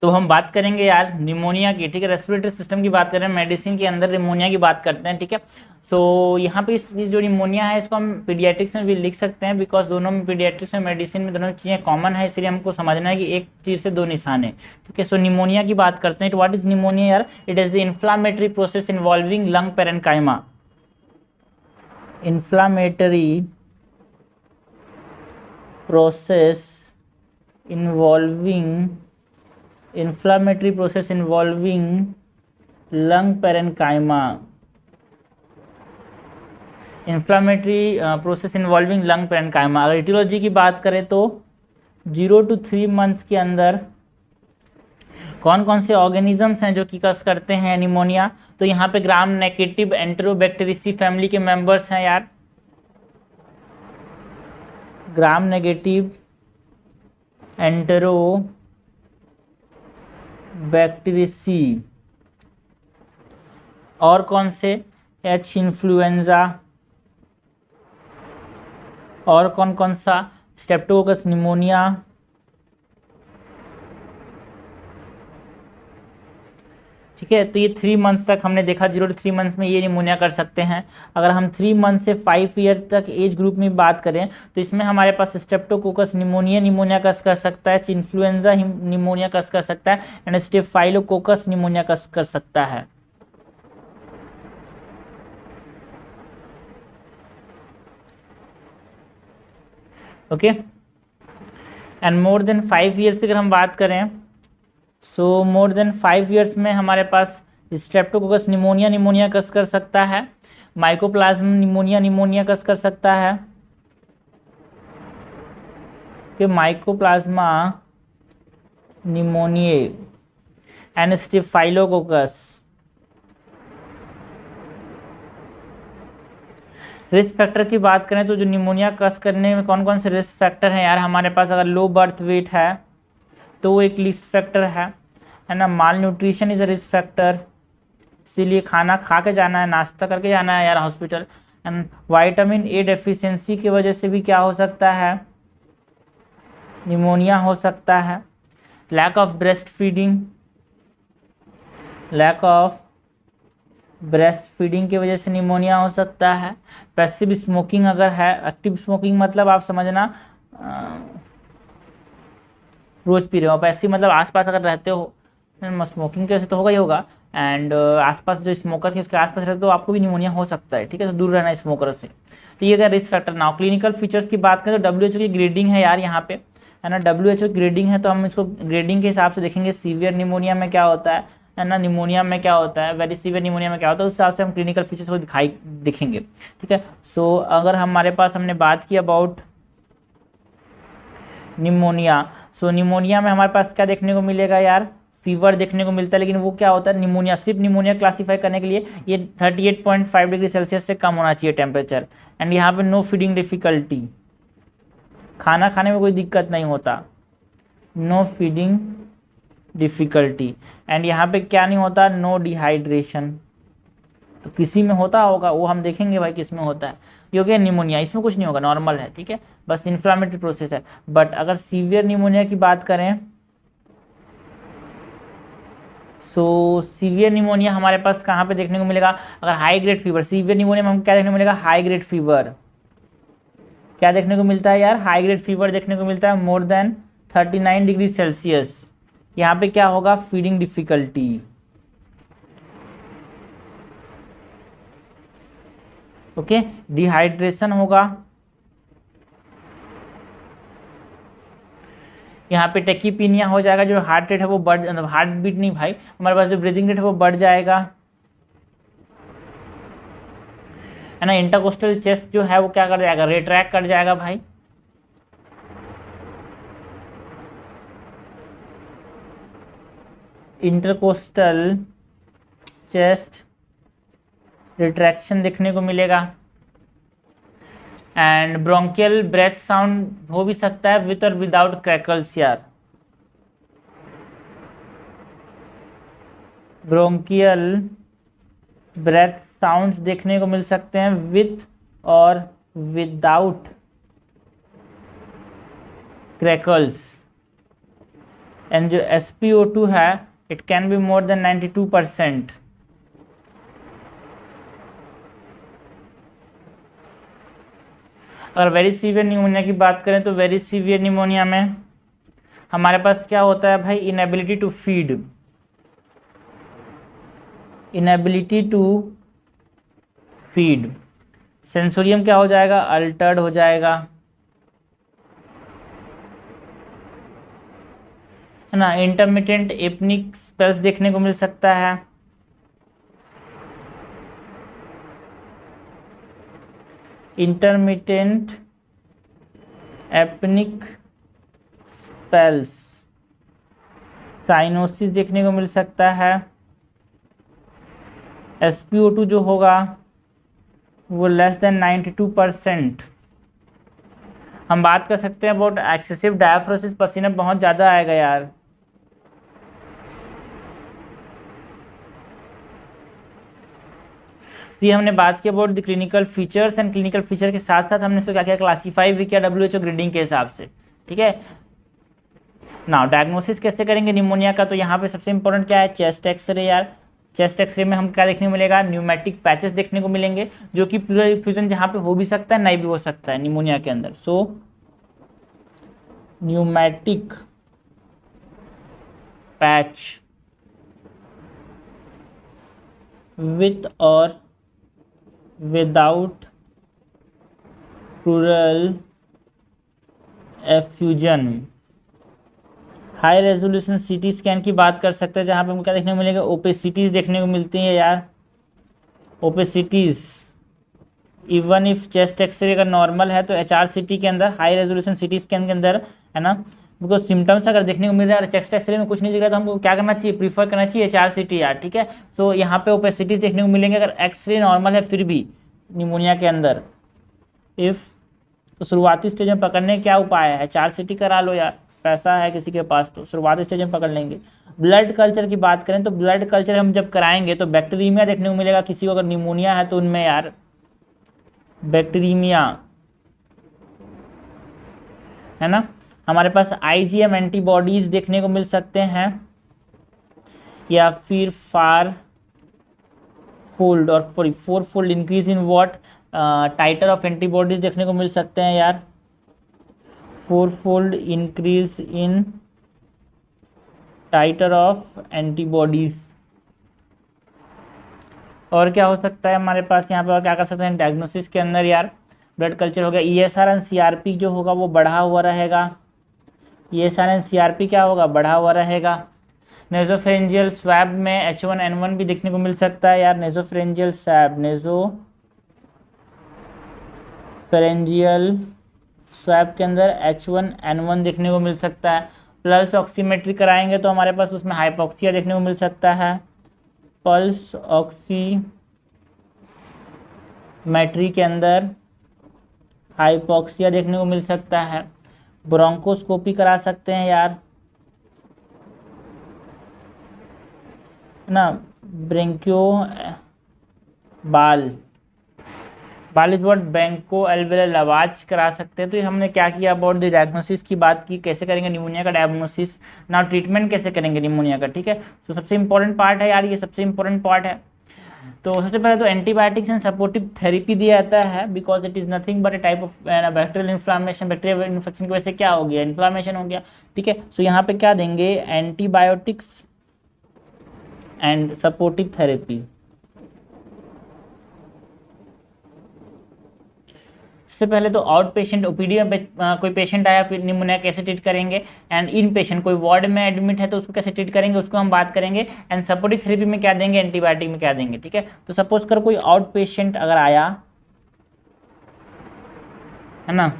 तो हम बात करेंगे यार निमोनिया की, ठीक है। रेस्पिरेटरी सिस्टम की बात करें, मेडिसिन के अंदर निमोनिया की बात करते हैं, ठीक है। सो यहाँ पे इस जो निमोनिया है इसको हम पीडियाट्रिक्स में भी लिख सकते हैं, बिकॉज दोनों में पीडियाट्रिक्स में मेडिसिन में दोनों चीज़ें कॉमन है, इसलिए हमको समझना है कि एक चीज़ से दो निशान है, ठीक है। सो निमोनिया की बात करते हैं। तो व्हाट इज निमोनिया यार? It is the inflammatory process involving lung parenchyma. Inflammatory process involving lung parenchyma. Inflammatory process involving lung parenchyma. अगर इटियोलॉजी की बात करें तो 0 to 3 मंथ्स के अंदर कौन कौन से ऑर्गेनिजम्स हैं जो कि कस करते हैं निमोनिया? तो यहाँ पे ग्राम नेगेटिव एंटेरोबैक्टीरियसी फैमिली के मेंबर्स हैं यार, ग्राम नेगेटिव एंटेरोबैक्टीरियसी। और कौन से? H influenza. और कौन कौन सा? स्ट्रेप्टोकोकस निमोनिया, ठीक है। तो ये 3 मंथ्स तक हमने देखा, 0 to 3 मंथ्स में ये निमोनिया कर सकते हैं। अगर हम 3 मंथ से 5 ईयर तक एज ग्रुप में बात करें तो इसमें हमारे पास स्ट्रेप्टोकोकस निमोनिया कस कर सकता है, इन्फ्लुएंजा निमोनिया कस कर सकता है, एंड स्टेफाइलोकोकस निमोनिया कस कर सकता है। Okay. And more than 5 years की अगर हम बात करें, सो मोर देन 5 ईयर्स में हमारे पास स्ट्रेप्टोकोकस निमोनिया कस कर सकता है, माइकोप्लाज्म निमोनिया कस कर सकता है, कि mycoplasma pneumoniae and staphylococcus. Risk factor की बात करें तो जो निमोनिया कस करने में कौन कौन से रिस्क फैक्टर हैं यार हमारे पास? अगर लो बर्थ वेट है तो वो एक रिस्क फैक्टर है ना। Malnutrition is a risk factor, इसीलिए खाना खा के जाना है, नाश्ता करके जाना है यार hospital. And vitamin A deficiency की वजह से भी क्या हो सकता है? निमोनिया हो सकता है। लैक ऑफ ब्रेस्ट फीडिंग की वजह से निमोनिया हो सकता है। पैसिव स्मोकिंग अगर है, एक्टिव स्मोकिंग मतलब आप समझना रोज पी रहे हो, पैसिव मतलब आसपास अगर रहते हो, स्मोकिंग की वजह से तो होगा ही होगा, एंड आसपास जो स्मोकर है उसके आसपास रहते हो तो आपको भी निमोनिया हो सकता है, ठीक है। तो दूर रहना स्मोकर से। तो ये अगर रिस्क फैक्टर ना हो। क्लिनिकल फीचर्स की बात करें तो WHO की ग्रेडिंग है यार यहाँ पे, है ना। WHO ग्रेडिंग है तो हम इसको ग्रेडिंग के हिसाब से देखेंगे, सीवियर निमोनिया में क्या होता है ना, निमोनिया में क्या होता है, वेरी सीवियर निमोनिया में क्या होता है, उस हिसाब से हम क्लिनिकल फीचर्स को दिखेंगे, ठीक है। सो अगर हमारे पास हमने बात की अबाउट निमोनिया, सो निमोनिया में हमारे पास क्या देखने को मिलेगा यार? फीवर देखने को मिलता है, लेकिन वो क्या होता है? निमोनिया, सिर्फ निमोनिया क्लासीफाई करने के लिए ये 38.5 डिग्री सेल्सियस से कम होना चाहिए टेम्परेचर। एंड यहाँ पे नो फीडिंग डिफिकल्टी, खाना खाने में कोई दिक्कत नहीं होता, नो फीडिंग डिफिकल्टी। एंड यहाँ पे क्या नहीं होता? No dehydration. तो किसी में होता होगा, वो हम देखेंगे भाई किस में होता है। ये हो गया निमोनिया, इसमें कुछ नहीं होगा, नॉर्मल है, ठीक है, बस इन्फ्लामेटरी प्रोसेस है। बट अगर सीवियर निमोनिया की बात करें, सो सीवियर निमोनिया हमारे पास कहाँ पे देखने को मिलेगा? अगर high grade fever, severe pneumonia में हम क्या देखने को मिलेगा? High grade fever. क्या देखने को मिलता है यार? हाई ग्रेड फीवर देखने को मिलता है, मोर देन 39 डिग्री सेल्सियस। यहाँ पे क्या होगा? Feeding difficulty. ओके, डिहाइड्रेशन होगा। यहाँ पे टेकीपीनिया हो जाएगा, जो हार्ट रेट है वो बढ़, मतलब हार्ट बीट नहीं भाई, हमारे पास जो ब्रीदिंग रेट है वो बढ़ जाएगा, है ना। इंटरकोस्टल चेस्ट जो है वो क्या कर जाएगा? रिट्रैक्ट कर जाएगा भाई। इंटरकोस्टल चेस्ट रिट्रैक्शन देखने को मिलेगा। एंड ब्रोंकियल ब्रेथ साउंड हो भी सकता है विथ और विदाउट क्रैकल्स यार। ब्रोंकियल ब्रेथ साउंड्स देखने को मिल सकते हैं विथ और विदाउट क्रैकल्स। एंड जो SpO2 है it can be more than 92%। अगर वेरी सीवियर निमोनिया की बात करें तो वेरी सीवियर निमोनिया में हमारे पास क्या होता है भाई, inability to feed, inability to feed. Sensorium क्या हो जाएगा, अल्टर्ड हो जाएगा, है ना। इंटरमिटेंट एपनिक स्पेल्स देखने को मिल सकता है, इंटरमिटेंट एपनिक स्पेल्स, साइनोसिस देखने को मिल सकता है। SpO2 जो होगा वो लेस देन 92%। हम बात कर सकते हैं अबाउट एक्सेसिव डायफ्रोसिस, पसीना बहुत ज़्यादा आएगा यार। ये हमने बात की about the clinical features, and clinical feature के साथ साथ हमने इसको क्या किया, क्लासीफाई भी किया WHO ग्रेडिंग के हिसाब से, ठीक है। नाउ डायग्नोसिस कैसे करेंगे निमोनिया का, तो यहाँ पे सबसे इंपॉर्टेंट क्या है, चेस्ट एक्सरे यार। चेस्ट एक्सरे में हम क्या देखने को मिलेगा, न्यूमेटिक पैचेस देखने को मिलेंगे, जो कि प्लूरल इफ्यूजन जहाँ पे हो भी सकता है, नहीं भी हो सकता है निमोनिया के अंदर। सो न्यूमेटिक पैच विथ और without pleural effusion. High resolution CT scan की बात कर सकते हैं, जहाँ पे हमको क्या देखने को मिलेगा, ओपेसिटीज़ देखने को मिलती हैं यार, ओपेसिटीज़। इवन इफ चेस्ट एक्सरे अगर नॉर्मल है तो HRCT के अंदर, हाई रेजोल्यूशन CT स्कैन के अंदर, है ना, बिकॉज सिम्टम्स अगर देखने को मिल रहा है और चेस्ट एक्सरे में कुछ नहीं दिख रहा तो हमको क्या करना चाहिए, प्रीफर करना चाहिए HRCT यार, ठीक है। सो यहाँ पे ओपेसिटीज़ देखने को मिलेंगे अगर एक्सरे नॉर्मल है फिर भी निमोनिया के अंदर। इफ़ तो शुरुआती स्टेज में पकड़ने क्या उपाय है, HRCT करा लो यार, पैसा है किसी के पास तो शुरुआती स्टेज में पकड़ लेंगे। ब्लड कल्चर की बात करें तो ब्लड कल्चर हम जब कराएंगे तो बैक्टीरिया देखने को मिलेगा, किसी को अगर निमोनिया है तो उनमें यार बैक्टीरिया, है ना। हमारे पास IgM एंटीबॉडीज़ देखने को मिल सकते हैं, या फिर फार फोल्ड और four fold increase in what, titre of antibodies देखने को मिल सकते हैं यार, 4 fold increase in titre of antibodies. और क्या हो सकता है हमारे पास यहाँ पे, और क्या कर सकते हैं डायग्नोसिस के अंदर यार, ब्लड कल्चर हो गया, ESR एंड CRP जो होगा वो बढ़ा हुआ रहेगा, ESR एंड CRP क्या होगा, बढ़ा हुआ रहेगा। नेजोफेरेंजियल स्वैब में H1N1 भी देखने को मिल सकता है यार, नेजोफेरेंजियल स्वैब, नेजोफेरेंजियल स्वैब के अंदर H1N1 देखने को मिल सकता है। पल्स ऑक्सीमेट्री कराएंगे तो हमारे पास उसमें हाइपोक्सिया देखने को मिल सकता है, पल्स ऑक्सीमेट्री के अंदर हाइपोक्सिया देखने को मिल सकता है। ब्रोंकोस्कोपी करा सकते हैं यार, ना, ब्रेंकियो बाल इज व्हाट, बैंको एल्वेलर लवाज करा सकते हैं। तो ये हमने क्या किया, अबाउट द डायग्नोसिस की बात की, कैसे करेंगे निमोनिया का डायग्नोसिस। नाउ ट्रीटमेंट कैसे करेंगे निमोनिया का, ठीक है। तो सबसे इंपॉर्टेंट पार्ट है यार, ये सबसे इंपॉर्टेंट पार्ट है। तो सबसे पहले तो एंटीबायोटिक्स एंड सपोर्टिव थेरेपी दिया जाता है, because it is nothing but A type of bacterial inflammation, bacterial infection की वजह से क्या हो गया, इन्फ्लामेशन हो गया, ठीक है। सो यहाँ पे क्या देंगे, एंटीबायोटिक्स एंड सपोर्टिव थेरेपी। सबसे पहले तो आउट पेशेंट OPD में कोई पेशेंट आया निमोनिया कैसे ट्रीट करेंगे, एंड इन पेशेंट कोई वार्ड में एडमिट है तो उसको कैसे ट्रीट करेंगे, उसको हम बात करेंगे। एंड सपोर्टिव थेरेपी में क्या देंगे, एंटीबायोटिक में क्या देंगे, ठीक है। तो सपोज कर कोई आउट पेशेंट अगर आया, है ना,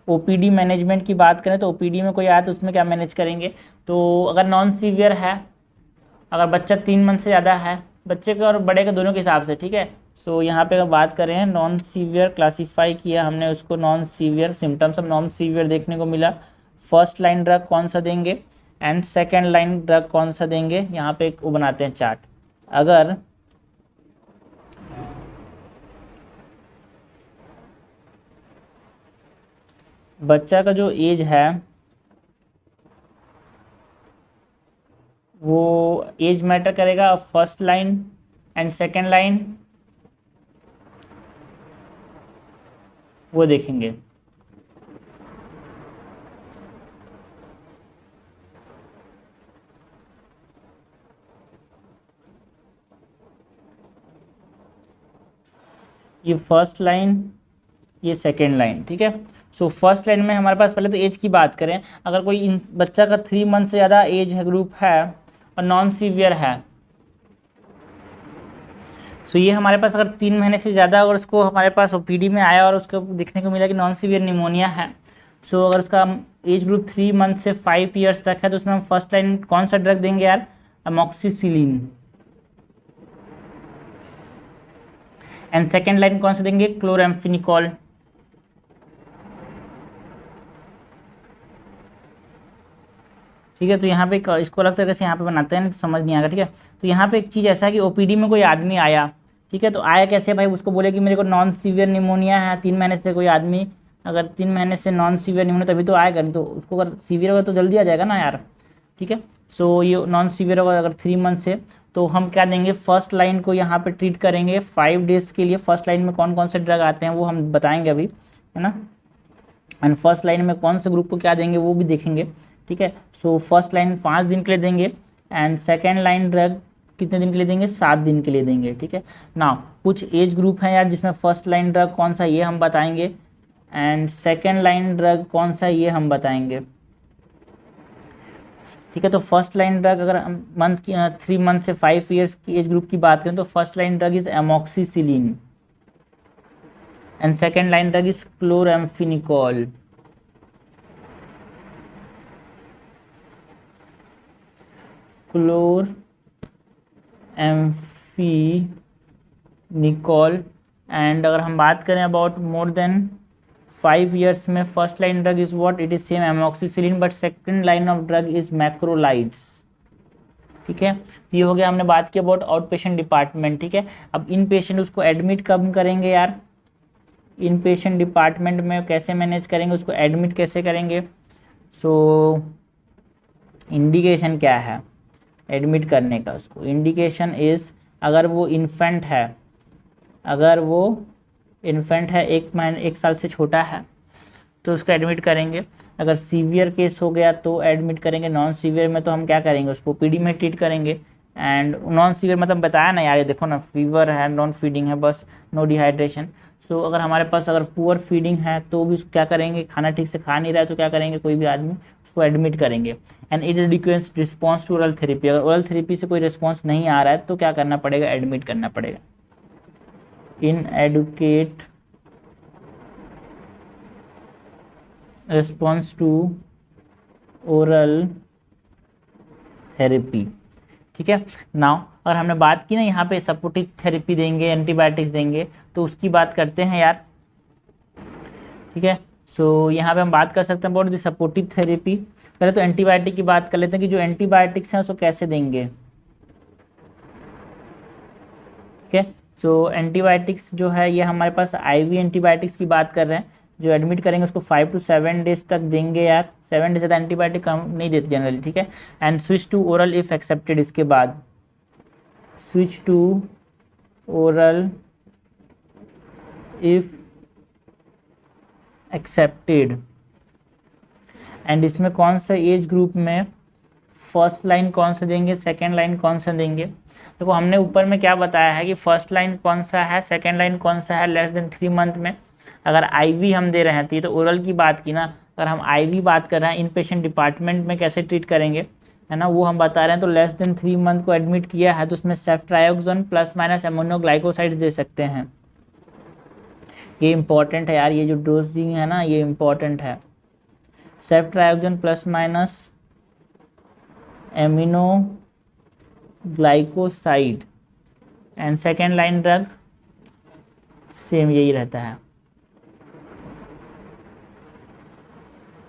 OPD मैनेजमेंट की बात करें तो OPD में कोई आया तो उसमें क्या मैनेज करेंगे। तो अगर नॉन सीवियर है, अगर बच्चा 3 मंथ से ज़्यादा है, बच्चे के और बड़े के दोनों के हिसाब से, ठीक है। सो यहाँ पे अगर बात करें नॉन सीवियर क्लासीफाई किया हमने उसको, non severe symptoms of non severe देखने को मिला। फर्स्ट लाइन ड्रग कौन सा देंगे एंड सेकेंड लाइन ड्रग कौन सा देंगे, यहाँ पे एक वो बनाते हैं चार्ट। अगर बच्चा का जो एज है वो एज मैटर करेगा, first line and second line वो देखेंगे। ये फर्स्ट लाइन, ये सेकेंड लाइन, ठीक है। सो फर्स्ट लाइन में हमारे पास पहले तो एज की बात करें, अगर कोई बच्चा का 3 मंथ से ज़्यादा एज है ग्रुप है और नॉन सीवियर है, सो ये हमारे पास अगर 3 महीने से ज़्यादा अगर उसको हमारे पास ओपीडी में आया और उसको देखने को मिला कि नॉन सीवियर निमोनिया है, सो अगर उसका एज ग्रुप 3 मंथ से 5 ईयर्स तक है तो उसमें हम फर्स्ट लाइन कौन सा ड्रग देंगे यार, अमोक्सिसिलिन। एंड सेकेंड लाइन कौन सा देंगे, क्लोराम्फेनिकोल। ठीक है, तो यहाँ पे इसको अलग तरीके से यहाँ पे बनाते हैं, नहीं तो समझ नहीं आएगा, ठीक है। तो यहाँ पे एक चीज़ ऐसा है कि ओपीडी में कोई आदमी आया, ठीक है, तो आया कैसे भाई, उसको बोले कि मेरे को नॉन सीवियर निमोनिया है, 3 महीने से कोई आदमी अगर 3 महीने से नॉन सीवियर निमोनिया तभी तो आएगा, नहीं तो उसको अगर सीवियर होगा तो जल्दी आ जाएगा ना यार, ठीक है। सो ये नॉन सीवियर होगा अगर 3 मंथ से, तो हम क्या देंगे, फर्स्ट लाइन को यहाँ पे ट्रीट करेंगे 5 डेज़ के लिए। फर्स्ट लाइन में कौन कौन से ड्रग आते हैं वो हम बताएंगे अभी, है ना। एंड फर्स्ट लाइन में कौन से ग्रुप को क्या देंगे वो भी देखेंगे, ठीक है। सो फर्स्ट लाइन 5 दिन के लिए देंगे एंड सेकेंड लाइन ड्रग कितने दिन के लिए देंगे, 7 दिन के लिए देंगे, ठीक है ना। कुछ एज ग्रुप हैं यार जिसमें फर्स्ट लाइन ड्रग कौन सा ये हम बताएंगे एंड सेकेंड लाइन ड्रग कौन सा ये हम बताएंगे, ठीक है। तो फर्स्ट लाइन ड्रग अगर हम 3 मंथ से 5 ईयर्स की एज ग्रुप की बात करें तो first line drug is amoxicillin and second line drug is chloramphenicol. Chloramphenicol. And अगर हम बात करें अबाउट मोर देन 5 ईयर्स में first line drug is what, it is same amoxicillin but second line of drug is macrolides, ठीक है। तो ये हो गया, हमने बात की अबाउट आउट पेशेंट डिपार्टमेंट, ठीक है। अब इन पेशेंट उसको एडमिट कब करेंगे यार, इन पेशेंट डिपार्टमेंट में कैसे मैनेज करेंगे, उसको एडमिट कैसे करेंगे। सो इंडिकेशन क्या है एडमिट करने का, उसको इंडिकेशन इज़ अगर वो इन्फेंट है, अगर वो इन्फेंट है 1 साल से छोटा है तो उसको एडमिट करेंगे। अगर सीवियर केस हो गया तो एडमिट करेंगे, नॉन सीवियर में तो हम क्या करेंगे, उसको पीडी में ट्रीट करेंगे। एंड नॉन सीवियर मतलब बताया ना यार, ये देखो ना, फीवर है, नॉन फीडिंग है, बस नो डिहाइड्रेशन। सो अगर हमारे पास अगर पुअर फीडिंग है तो भी क्या करेंगे, खाना ठीक से खा नहीं रहा है तो क्या करेंगे, कोई भी आदमी उसको एडमिट करेंगे। And inadequate response to oral therapy, अगर ओरल थेरेपी से कोई रिस्पॉन्स नहीं आ रहा है तो क्या करना पड़ेगा, एडमिट करना पड़ेगा। Inadequate response to oral therapy, ठीक है। नाउ अगर हमने बात की ना यहाँ पे सपोर्टिव थेरेपी देंगे, एंटीबायोटिक्स देंगे, तो उसकी बात करते हैं यार, ठीक है। सो यहाँ पे हम बात कर सकते हैं अबाउट द सपोर्टिव थेरेपी। पहले तो एंटीबायोटिक की बात कर लेते हैं कि जो एंटीबायोटिक्स हैं उसको कैसे देंगे, ठीक है। सो एंटीबायोटिक्स जो है ये हमारे पास आईवी एंटीबायोटिक्स की बात कर रहे हैं, जो एडमिट करेंगे उसको 5 to 7 डेज तक देंगे यार, 7 डेज ज़्यादा एंटीबायोटिक कम नहीं देते जनरली, ठीक है। And switch to oral if accepted, इसके बाद switch to oral if accepted. And इसमें कौन सा एज ग्रुप में फर्स्ट लाइन कौन सा देंगे, सेकेंड लाइन कौन सा देंगे। देखो हमने ऊपर में क्या बताया है कि फर्स्ट लाइन कौन सा है, सेकेंड लाइन कौन सा है, लेस देन 3 मंथ में। अगर आईवी हम दे रहे हैं तो ये तो ओरल की बात की ना, अगर हम आईवी बात कर रहे हैं इन पेशेंट डिपार्टमेंट में कैसे ट्रीट करेंगे, है ना, वो हम बता रहे हैं। तो लेस देन 3 मंथ को एडमिट किया है तो उसमें सेफ्ट्रायोक्सोन प्लस माइनस एमोनोग्लाइकोसाइड्स दे सकते हैं। ये इंपॉर्टेंट है यार, ये जो डोजिंग है ना ये इंपॉर्टेंट है। Ceftriaxone plus minus aminoglycoside and second line drug same यही रहता है।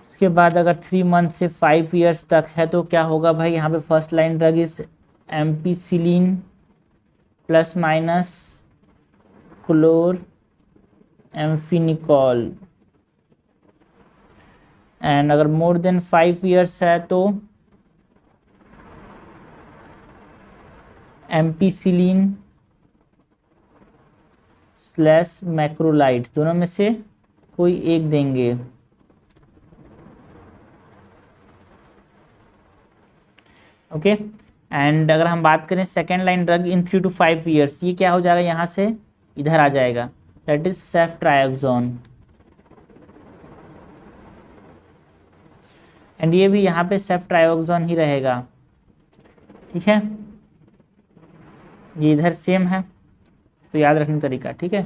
इसके बाद अगर 3 मंथ से 5 ईयर्स तक है तो क्या होगा भाई, यहाँ पे first line drug is ampicillin plus minus chloramphenicol. And अगर मोर देन 5 ईयर्स है तो एम्पिसिलिन स्लैश मैक्रोलाइड, दोनों में से कोई एक देंगे। ओके एंड अगर हम बात करें second line drug in 3 to 5 years, ये क्या हो जाएगा, यहाँ से इधर आ जाएगा, दैट इज सेफ्ट्रायोक्सोन। एंड ये भी यहाँ पे सेफ्ट्रायोक्सोन ही रहेगा, ठीक है, ये इधर सेम है, तो याद रखने का तरीका, ठीक है।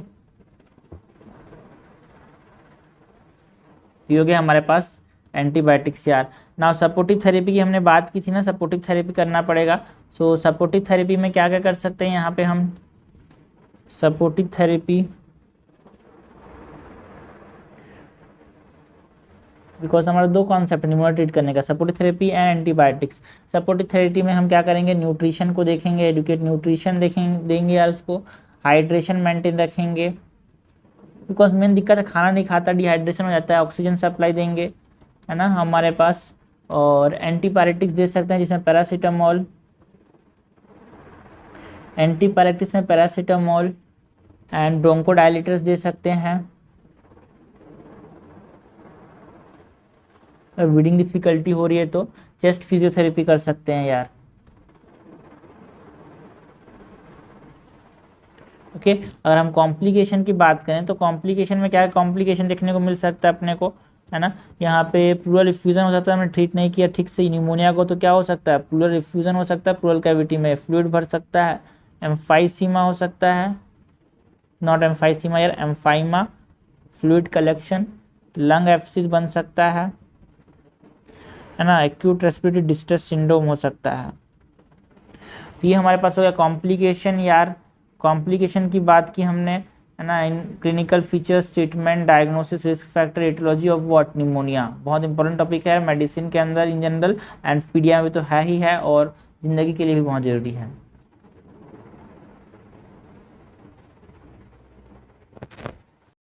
ये हो गया हमारे पास एंटीबायोटिक्स यार। नाउ सपोर्टिव थेरेपी की हमने बात की थी ना, सपोर्टिव थेरेपी करना पड़ेगा। सो सपोर्टिव थेरेपी में क्या क्या कर सकते हैं यहाँ पे हम, सपोर्टिव थेरेपी, बिकॉज हमारा दो कॉन्सेप्ट निमोनिया ट्रीट करने का, supportive therapy and antibiotics. Supportive therapy में हम क्या करेंगे, न्यूट्रिशन को देखेंगे, एडुकेट न्यूट्रिशन देंगे यार उसको, हाइड्रेशन मेंटेन रखेंगे, बिकॉज मेन दिक्कत है खाना नहीं खाता, डिहाइड्रेशन हो जाता है, ऑक्सीजन सप्लाई देंगे, है ना हमारे पास। और एंटीपायरेटिक्स दे सकते हैं जिसमें पैरासीटामोल, एंटीपायरेटिक्स में पैरासीटामोल एंड ब्रोंकोडायलेटर्स दे सकते हैं। ब्रीदिंग डिफिकल्टी हो रही है तो चेस्ट फिजियोथेरेपी कर सकते हैं यार। ओके अगर हम कॉम्प्लिकेशन की बात करें तो कॉम्प्लिकेशन में क्या है, कॉम्प्लिकेशन देखने को मिल सकता है अपने को, है ना, यहाँ पे प्लूरल इफ्यूजन हो सकता है, हमने ट्रीट नहीं किया ठीक से निमोनिया को, तो क्या हो सकता है, प्लूरल इफ्यूजन हो सकता है, प्लूरल कैविटी में फ्लूइड भर सकता है, एम्फाइसीमा हो सकता है, नॉट एम्फाइसीमा यार, एम्फाइमा, फ्लूइड कलेक्शन, लंग एब्सिस बन सकता है ना, एक्यूट रेस्पिरेटरी डिस्ट्रेस सिंड्रोम हो सकता है। तो ये हमारे पास हो गया कॉम्प्लिकेशन यार। कॉम्प्लिकेशन की बात की हमने, है ना, इन clinical features, treatment, diagnosis, risk factor, etiology of what, pneumonia, बहुत इंपॉर्टेंट टॉपिक है मेडिसिन के अंदर इन जनरल, एंड पीडिया में तो है ही है, और ज़िंदगी के लिए भी बहुत ज़रूरी है।